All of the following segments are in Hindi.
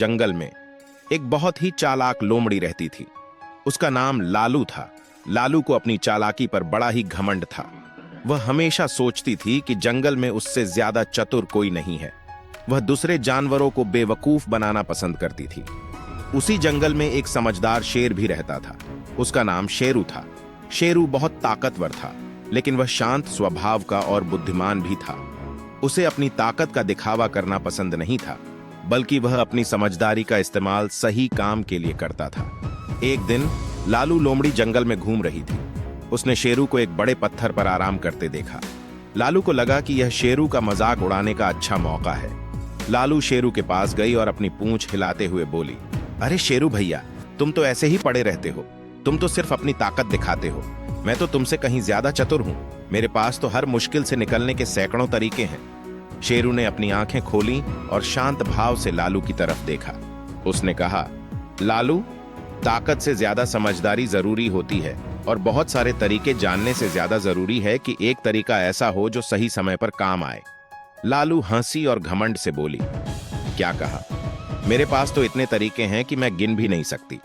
जंगल में एक बहुत ही चालाक लोमड़ी रहती थी। उसका नाम लालू था। लालू को अपनी चालाकी पर बड़ा ही घमंड था। वह हमेशा सोचती थी कि जंगल में उससे ज्यादा चतुर कोई नहीं है। वह दूसरे जानवरों को बेवकूफ बनाना पसंद करती थी। उसी जंगल में एक समझदार शेर भी रहता था। उसका नाम शेरू था। शेरू बहुत ताकतवर था, लेकिन वह शांत स्वभाव का और बुद्धिमान भी था। उसे अपनी ताकत का दिखावा करना पसंद नहीं था, बल्कि वह अपनी समझदारी का इस्तेमाल सही काम के लिए करता था। एक दिन लालू लोमड़ी जंगल में घूम रही थी। उसने शेरू को एक बड़े पत्थर पर आराम करते देखा। लालू को लगा कि यह शेरू का मजाक उड़ाने का अच्छा मौका है। लालू शेरू के पास गई और अपनी पूंछ हिलाते हुए बोली, अरे शेरू भैया, तुम तो ऐसे ही पड़े रहते हो। तुम तो सिर्फ अपनी ताकत दिखाते हो। मैं तो तुमसे कहीं ज्यादा चतुर हूं। मेरे पास तो हर मुश्किल से निकलने के सैकड़ों तरीके हैं। शेरू ने अपनी आंखें खोली और शांत भाव से लालू की तरफ देखा। उसने कहा, लालू, ताकत से ज्यादा समझदारी जरूरी होती है, और बहुत सारे तरीके जानने से ज्यादा जरूरी है कि एक तरीका ऐसा हो जो सही समय पर काम आए। लालू हंसी और घमंड से बोली, क्या कहा? मेरे पास तो इतने तरीके हैं कि मैं गिन भी नहीं सकती।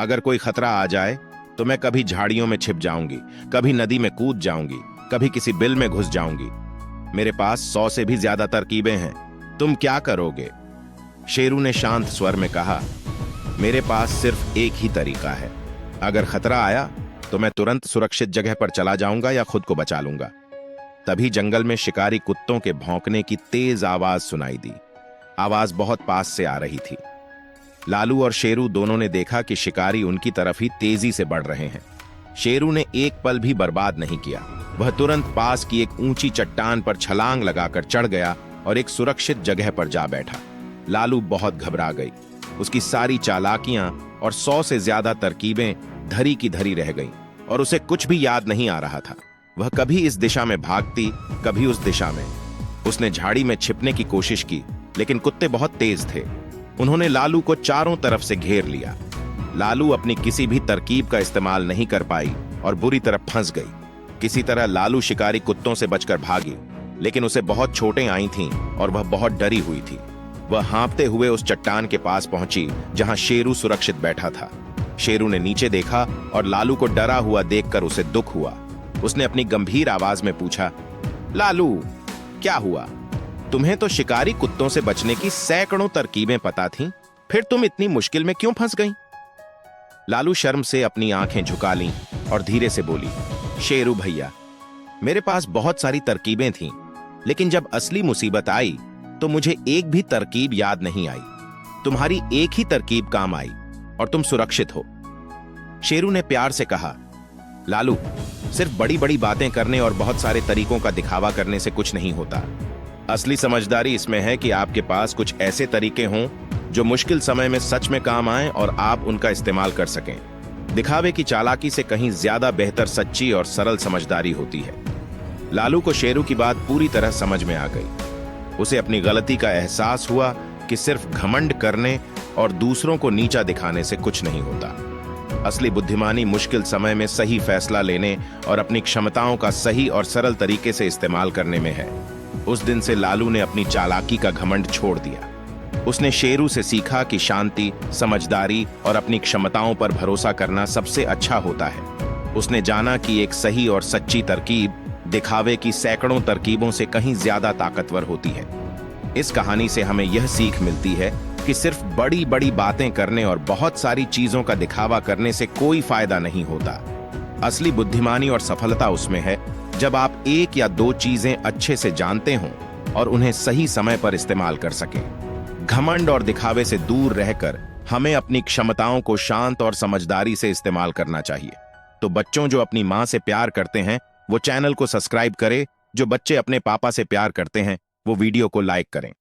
अगर कोई खतरा आ जाए तो मैं कभी झाड़ियों में छिप जाऊंगी, कभी नदी में कूद जाऊंगी, कभी किसी बिल में घुस जाऊंगी। मेरे पास 100 से भी ज्यादा तरकीबें हैं। तुम क्या करोगे? शेरू ने शांत स्वर में कहा, मेरे पास सिर्फ एक ही तरीका है। अगर खतरा आया तो मैं तुरंत सुरक्षित जगह पर चला जाऊंगा या खुद को बचा लूंगा। तभी जंगल में शिकारी कुत्तों के भौंकने की तेज आवाज सुनाई दी। आवाज बहुत पास से आ रही थी। लालू और शेरू दोनों ने देखा कि शिकारी उनकी तरफ ही तेजी से बढ़ रहे हैं। शेरू ने एक पल भी बर्बाद नहीं किया। वह तुरंत पास की एक ऊंची चट्टान पर छलांग लगाकर चढ़ गया और एक सुरक्षित जगह पर जा बैठा। लालू बहुत घबरा गई। उसकी सारी चालाकियां और 100 से ज्यादा तरकीबें धरी की धरी रह गईं और उसे कुछ भी याद नहीं आ रहा था। वह कभी इस दिशा में भागती, कभी उस दिशा में। उसने झाड़ी में छिपने की कोशिश की, लेकिन कुत्ते बहुत तेज थे। उन्होंने लालू को चारों तरफ से घेर लिया। लालू अपनी किसी भी तरकीब का इस्तेमाल नहीं कर पाई और बुरी तरह फंस गई। किसी तरह लालू शिकारी कुत्तों से बचकर भागी, लेकिन उसे बहुत चोटें आई थीं और वह बहुत डरी हुई थी। वह हाँफते हुए उस चट्टान के पास पहुंची जहां शेरू सुरक्षित बैठा था। शेरू ने नीचे देखा और लालू को डरा हुआ देखकर उसे दुख हुआ। उसने अपनी गंभीर आवाज में पूछा, लालू, क्या हुआ? तुम्हें तो शिकारी कुत्तों से बचने की सैकड़ों तरकीबें पता थीं, फिर तुम इतनी मुश्किल में क्यों फंस गईं? लालू शर्म से अपनी आंखें झुका लीं और धीरे से बोली, शेरू भैया, मेरे पास बहुत सारी तरकीबें थीं, लेकिन जब असली मुसीबत आई तो मुझे एक भी तरकीब याद नहीं आई। तुम्हारी एक ही तरकीब काम आई और तुम सुरक्षित हो। शेरू ने प्यार से कहा, लालू, सिर्फ बड़ी बड़ी बातें करने और बहुत सारे तरीकों का दिखावा करने से कुछ नहीं होता। असली समझदारी इसमें है कि आपके पास कुछ ऐसे तरीके हों जो मुश्किल समय में सच में काम आएं और आप उनका इस्तेमाल कर सकें। दिखावे की चालाकी से कहीं ज्यादा बेहतर सच्ची और सरल समझदारी होती है। लालू को शेरू की बात पूरी तरह समझ में आ गई। उसे अपनी गलती का एहसास हुआ कि सिर्फ घमंड करने और दूसरों को नीचा दिखाने से कुछ नहीं होता। असली बुद्धिमानी मुश्किल समय में सही फैसला लेने और अपनी क्षमताओं का सही और सरल तरीके से इस्तेमाल करने में है। उस दिन से लालू ने अपनी चालाकी का घमंड छोड़ दिया। उसने शेरू से सीखा कि शांति, समझदारी और अपनी क्षमताओं पर भरोसा करना सबसे अच्छा होता है। उसने जाना कि एक सही और सच्ची तरकीब दिखावे की सैकड़ों तरकीबों से कहीं ज्यादा ताकतवर होती है। इस कहानी से हमें यह सीख मिलती है कि सिर्फ बड़ी बड़ी बातें करने और बहुत सारी चीजों का दिखावा करने से कोई फायदा नहीं होता। असली बुद्धिमानी और सफलता उसमें है जब आप एक या दो चीजें अच्छे से जानते हों और उन्हें सही समय पर इस्तेमाल कर सकें। घमंड और दिखावे से दूर रहकर हमें अपनी क्षमताओं को शांत और समझदारी से इस्तेमाल करना चाहिए। तो बच्चों जो अपनी मां से प्यार करते हैं वो चैनल को सब्सक्राइब करें। जो बच्चे अपने पापा से प्यार करते हैं वो वीडियो को लाइक करें।